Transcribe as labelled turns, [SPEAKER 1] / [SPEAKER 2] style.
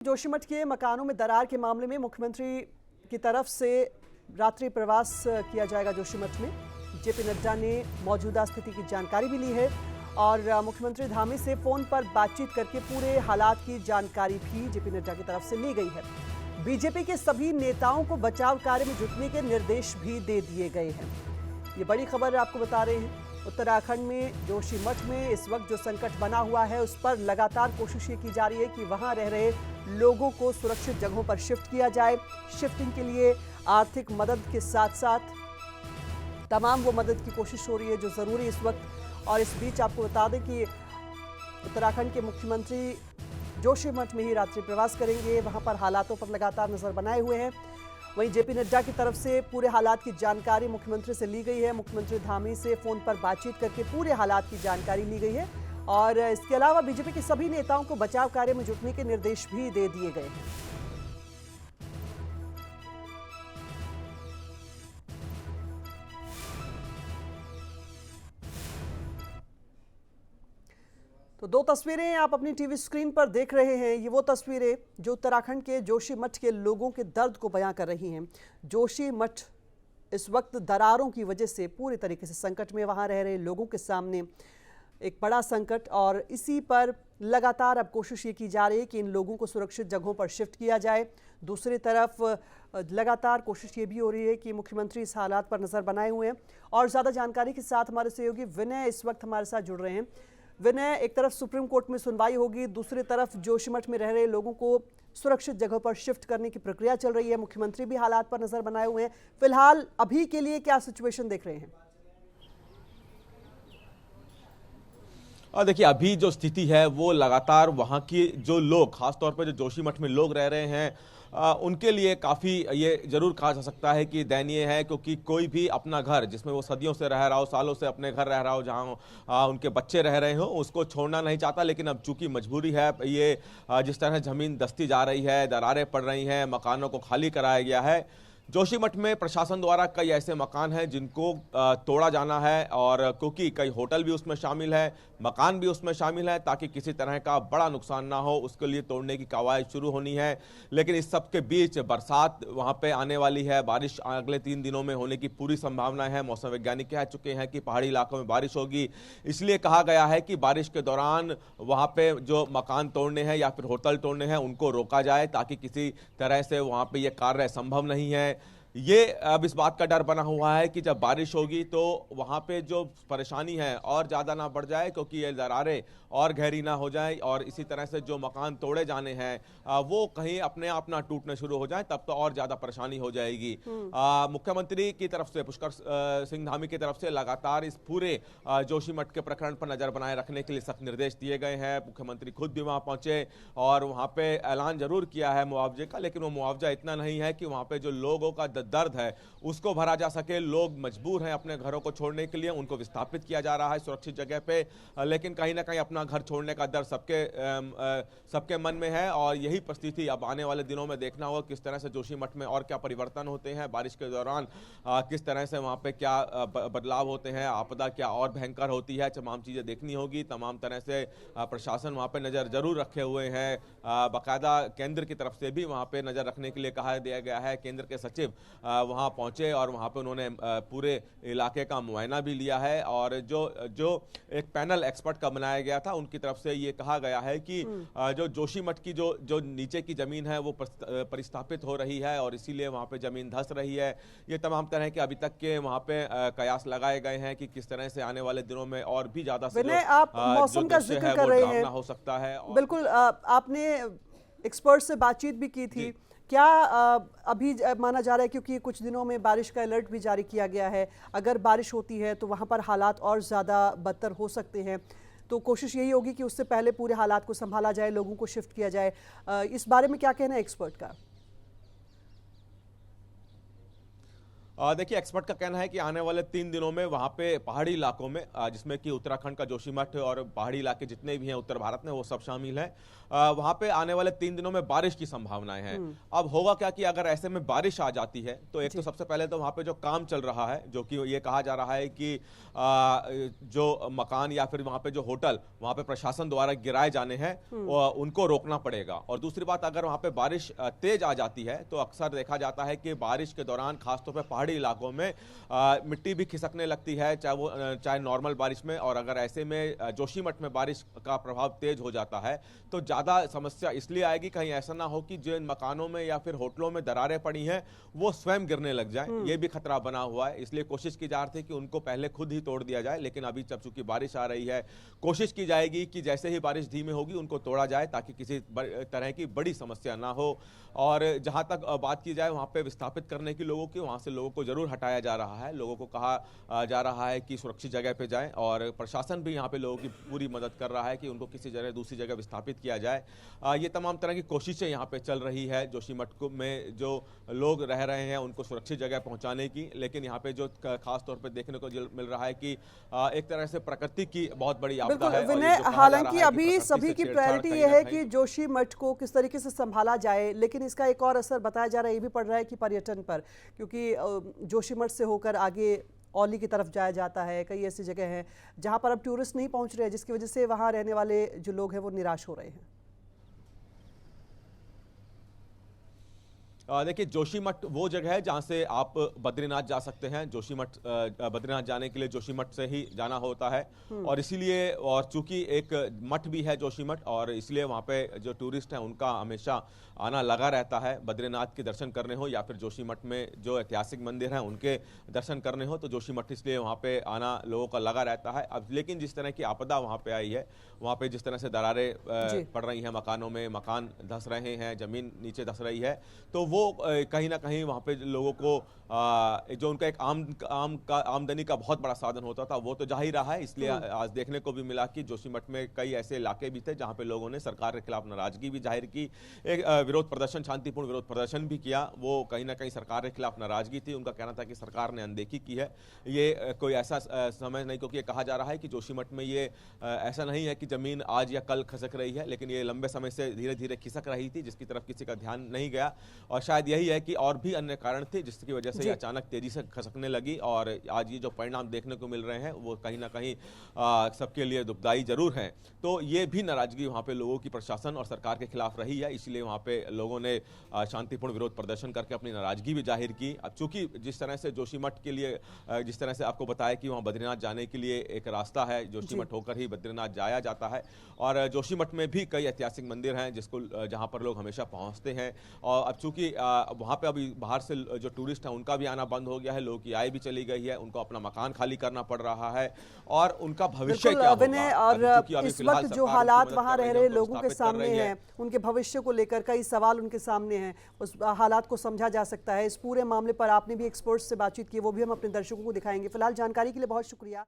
[SPEAKER 1] जोशीमठ के मकानों में दरार के मामले में मुख्यमंत्री की तरफ से रात्रि प्रवास किया जाएगा जोशीमठ में। जेपी नड्डा ने मौजूदा स्थिति की जानकारी भी ली है और मुख्यमंत्री धामी से फोन पर बातचीत करके पूरे हालात की जानकारी भी जेपी नड्डा की तरफ से ली गई है। बीजेपी के सभी नेताओं को बचाव कार्य में जुटने के निर्देश भी दे दिए गए हैं। ये बड़ी खबर आपको बता रहे हैं। उत्तराखंड में जोशीमठ में इस वक्त जो संकट बना हुआ है उस पर लगातार कोशिश ये की जा रही है कि वहां रह रहे लोगों को सुरक्षित जगहों पर शिफ्ट किया जाए। शिफ्टिंग के लिए आर्थिक मदद के साथ साथ तमाम वो मदद की कोशिश हो रही है जो जरूरी इस वक्त। और इस बीच आपको बता दें कि उत्तराखंड के मुख्यमंत्री जोशीमठ में ही रात्रि प्रवास करेंगे। वहां पर हालातों पर लगातार नजर बनाए हुए हैं। वहीं जेपी नड्डा की तरफ से पूरे हालात की जानकारी मुख्यमंत्री से ली गई है। मुख्यमंत्री धामी से फोन पर बातचीत करके पूरे हालात की जानकारी ली गई है और इसके अलावा बीजेपी के सभी नेताओं को बचाव कार्य में जुटने के निर्देश भी दे दिए गए हैं। तो दो तस्वीरें आप अपनी टीवी स्क्रीन पर देख रहे हैं। ये वो तस्वीरें जो उत्तराखंड के जोशीमठ के लोगों के दर्द को बयां कर रही हैं। जोशीमठ इस वक्त दरारों की वजह से पूरी तरीके से संकट में, वहां रह रहे लोगों के सामने एक बड़ा संकट और इसी पर लगातार अब कोशिश ये की जा रही है कि इन लोगों को सुरक्षित जगहों पर शिफ्ट किया जाए। दूसरी तरफ लगातार कोशिश ये भी हो रही है कि मुख्यमंत्री इस हालात पर नज़र बनाए हुए हैं। और ज़्यादा जानकारी के साथ हमारे सहयोगी विनय इस वक्त हमारे साथ जुड़ रहे हैं। विनय, एक तरफ सुप्रीम कोर्ट में सुनवाई होगी, दूसरी तरफ जोशीमठ में रह रहे लोगों को सुरक्षित जगह पर शिफ्ट करने की प्रक्रिया चल रही है। मुख्यमंत्री भी हालात पर नजर बनाए हुए हैं। फिलहाल अभी के लिए क्या सिचुएशन देख रहे हैं?
[SPEAKER 2] देखिए, अभी जो स्थिति है वो लगातार वहाँ की जो लोग, खासतौर पर जो जोशीमठ में लोग रह रहे हैं, उनके लिए काफ़ी ये जरूर कहा जा सकता है कि दयनीय है, क्योंकि कोई भी अपना घर जिसमें वो सदियों से रह रहा हो, सालों से अपने घर रह रहा हो, जहाँ उनके बच्चे रह रहे हो, उसको छोड़ना नहीं चाहता। लेकिन अब चूंकि मजबूरी है, ये जिस तरह ज़मीन दस्ती जा रही है, दरारें पड़ रही हैं, मकानों को खाली कराया गया है। जोशीमठ में प्रशासन द्वारा कई ऐसे मकान हैं जिनको तोड़ा जाना है, और क्योंकि कई होटल भी उसमें शामिल है, मकान भी उसमें शामिल है, ताकि किसी तरह का बड़ा नुकसान ना हो, उसके लिए तोड़ने की कवायद शुरू होनी है। लेकिन इस सब के बीच बरसात वहां पे आने वाली है, बारिश अगले 3 दिनों में होने की पूरी संभावना है। मौसम वैज्ञानिक कह चुके हैं कि पहाड़ी इलाकों में बारिश होगी, इसलिए कहा गया है कि बारिश के दौरान वहां पे जो मकान तोड़ने हैं या फिर होटल तोड़ने हैं उनको रोका जाए, ताकि किसी तरह से वहां पे ये कार्य संभव नहीं है। ये अब इस बात का डर बना हुआ है कि जब बारिश होगी तो वहाँ पे जो परेशानी है और ज़्यादा ना बढ़ जाए, क्योंकि ये दरारें और गहरी ना हो जाए, और इसी तरह से जो मकान तोड़े जाने हैं वो कहीं अपने आप ना टूटने शुरू हो जाए, तब तो और ज़्यादा परेशानी हो जाएगी। मुख्यमंत्री की तरफ से, पुष्कर सिंह धामी की तरफ से लगातार इस पूरे जोशीमठ के प्रकरण पर नज़र बनाए रखने के लिए सख्त निर्देश दिए गए हैं। मुख्यमंत्री खुद भी वहाँ पहुँचे और वहाँ पे ऐलान जरूर किया है मुआवजे का, लेकिन वो मुआवजा इतना नहीं है कि वहाँ पे जो लोगों का दर्द है उसको भरा जा सके। लोग मजबूर हैं अपने घरों को छोड़ने के लिए, उनको विस्थापित किया जा रहा है सुरक्षित जगह पे, लेकिन कहीं ना कहीं अपना घर छोड़ने का डर सबके मन में है। और यही परिस्थिति अब आने वाले दिनों में देखना होगा किस तरह से जोशीमठ में और क्या परिवर्तन होते हैं, बारिश के दौरान किस तरह से वहाँ पे क्या बदलाव होते हैं, आपदा क्या और भयंकर होती है, तमाम चीज़ें देखनी होगी। तमाम तरह से प्रशासन वहाँ पे नज़र जरूर रखे हुए हैं। बाकायदा केंद्र की तरफ से भी वहाँ पे नज़र रखने के लिए कहा दिया गया है। केंद्र के सचिव वहां पहुंचे और वहां पे उन्होंने पूरे इलाके का मुआयना भी लिया है। और जो एक पैनल एक्सपर्ट का बनाया गया था, उनकी तरफ से ये कहा गया है कि जो जोशीमठ की जो नीचे की जमीन है वो परिस्थापित हो रही है और इसीलिए वहां पे जमीन धंस रही है। ये तमाम तरह के अभी तक के वहां पे कयास लगाए गए हैं कि किस तरह से आने वाले दिनों में और भी ज्यादा
[SPEAKER 1] आप मौसम का जिक्र कर रहे हैं,
[SPEAKER 2] हो सकता है।
[SPEAKER 1] बिल्कुल, आपने एक्सपर्ट से बातचीत भी की थी, क्या अभी माना जा रहा है क्योंकि कुछ दिनों में बारिश का अलर्ट भी जारी किया गया है, अगर बारिश होती है तो वहाँ पर हालात और ज़्यादा बदतर हो सकते हैं, तो कोशिश यही होगी कि उससे पहले पूरे हालात को संभाला जाए, लोगों को शिफ्ट किया जाए। इस बारे में क्या कहना है एक्सपर्ट का?
[SPEAKER 2] देखिए, एक्सपर्ट का कहना है कि आने वाले 3 दिनों में वहाँ पे पहाड़ी इलाकों में जिसमें कि उत्तराखंड का जोशीमठ और पहाड़ी इलाके जितने भी हैं उत्तर भारत में वो सब शामिल हैं, वहाँ पे आने वाले 3 दिनों में बारिश की संभावनाएं हैं। अब होगा क्या कि अगर ऐसे में बारिश आ जाती है तो एक तो सबसे पहले तो वहाँ पे जो काम चल रहा है, जो कि ये कहा जा रहा है कि जो मकान या फिर वहाँ पे जो होटल वहाँ पे प्रशासन द्वारा गिराए जाने हैं उनको रोकना पड़ेगा। और दूसरी बात, अगर वहाँ पे बारिश तेज आ जाती है तो अक्सर देखा जाता है कि बारिश के दौरान खासतौर पर पहाड़ी इलाकों में मिट्टी भी खिसकने लगती है, चाहे नॉर्मल बारिश में। और अगर ऐसे में जोशीमठ में बारिश का प्रभाव तेज हो जाता है तो ज्यादा समस्या इसलिए आएगी, कहीं ऐसा ना हो कि जिन मकानों में या फिर होटलों में दरारें पड़ी हैं वो स्वयं गिरने लग जाए, ये भी खतरा बना हुआ है। इसलिए कोशिश की जा रही थी कि उनको पहले खुद ही तोड़ दिया जाए, लेकिन अभी जब चूंकि बारिश आ रही है कोशिश की जाएगी कि जैसे ही बारिश धीमी होगी उनको तोड़ा जाए ताकि किसी तरह की बड़ी समस्या ना हो। और जहां तक बात की जाए वहां पे विस्थापित करने की लोगों की, वहां से लोगों को जरूर हटाया जा रहा है। लोगों को कहा जा रहा है कि सुरक्षित जगह पे जाएं और प्रशासन भी यहां पे लोगों की पूरी मदद कर रहा है कि उनको किसी जगह दूसरी जगह विस्थापित किया जाए। ये तमाम तरह की कोशिशें यहां पे चल रही है जोशीमठ में जो लोग रह रहे हैं उनको सुरक्षित जगह पहुंचाने की। लेकिन यहाँ पे जो खास तौर पे देखने को मिल रहा है कि एक तरह से प्रकृति की बहुत बड़ी आपदा है।
[SPEAKER 1] विनय, हालांकि अभी सभी की प्रायोरिटी ये है कि जोशीमठ को किस तरीके से संभाला जाए, लेकिन इसका एक और असर बताया जा रहा है, ये भी पड़ रहा है कि पर्यटन पर, क्योंकि जोशीमठ से होकर आगे औली की तरफ जाया जाता है। कई ऐसी जगह हैं जहां पर अब टूरिस्ट नहीं पहुंच रहे हैं, जिसकी वजह से वहां रहने वाले जो लोग हैं वो निराश हो रहे हैं।
[SPEAKER 2] देखिए, जोशीमठ वो जगह है जहां से आप बद्रीनाथ जा सकते हैं। जोशीमठ बद्रीनाथ जाने के लिए जोशीमठ से ही जाना होता है और इसीलिए, और चूंकि एक मठ भी है जोशीमठ, और इसलिए वहां पे जो टूरिस्ट हैं उनका हमेशा आना लगा रहता है। बद्रीनाथ के दर्शन करने हो या फिर जोशीमठ में जो ऐतिहासिक मंदिर हैं उनके दर्शन करने हो तो जोशीमठ इसलिए वहां पे आना लोगों का लगा रहता है। अब लेकिन जिस तरह की आपदा वहां पे आई है, वहां पे जिस तरह से दरारें पड़ रही हैं मकानों में, मकान धंस रहे हैं, जमीन नीचे धंस रही है, तो वो कहीं ना कहीं वहां पे लोगों को जो उनका एक आमदनी का बहुत बड़ा साधन होता था वो तो जा ही रहा है। इसलिए आज देखने को भी मिला कि जोशीमठ में कई ऐसे इलाके भी थे जहां पे लोगों ने सरकार के खिलाफ नाराजगी भी जाहिर की, एक विरोध प्रदर्शन, शांतिपूर्ण विरोध प्रदर्शन भी किया। वो कहीं ना कहीं सरकार के खिलाफ नाराजगी थी, उनका कहना था कि सरकार ने अनदेखी की है। ये कोई ऐसा समय नहीं, क्योंकि ये कहा जा रहा है कि जोशीमठ में ये ऐसा नहीं है कि जमीन आज या कल खिसक रही है, लेकिन ये लंबे समय से धीरे धीरे खिसक रही थी जिसकी तरफ किसी का ध्यान नहीं गया। और शायद यही है कि और भी अन्य कारण थे जिसकी वजह से ये अचानक तेजी से खसकने लगी और आज ये जो परिणाम देखने को मिल रहे हैं वो कहीं ना कहीं सबके लिए दुखदाई जरूर हैं। तो ये भी नाराजगी वहां पे लोगों की प्रशासन और सरकार के खिलाफ रही है, इसलिए वहां पे लोगों ने शांतिपूर्ण विरोध प्रदर्शन करके अपनी नाराजगी भी जाहिर की। अब चूंकि जिस तरह से जोशीमठ के लिए, जिस तरह से आपको बताया कि वहां बद्रीनाथ जाने के लिए एक रास्ता है, जोशीमठ होकर ही बद्रीनाथ जाया जाता है, और जोशीमठ में भी कई ऐतिहासिक मंदिर हैं जिसको जहां पर लोग हमेशा पहुंचते हैं। और अब चूंकि वहां पे अभी बाहर से जो टूरिस्ट हैं उनका भी आना बंद हो गया है, लोगों की आय भी चली गई है, उनको अपना मकान खाली करना पड़ रहा है और उनका भविष्य क्या होगा।
[SPEAKER 1] और इस वक्त जो हालात वहां रह रहे लोगों के सामने हैं, उनके भविष्य को लेकर कई सवाल उनके सामने हैं, उस हालात को समझा जा सकता है। इस पूरे मामले पर आपने भी एक्सपर्ट्स से बातचीत की, वो भी हम अपने दर्शकों को दिखाएंगे। फिलहाल जानकारी के लिए बहुत शुक्रिया।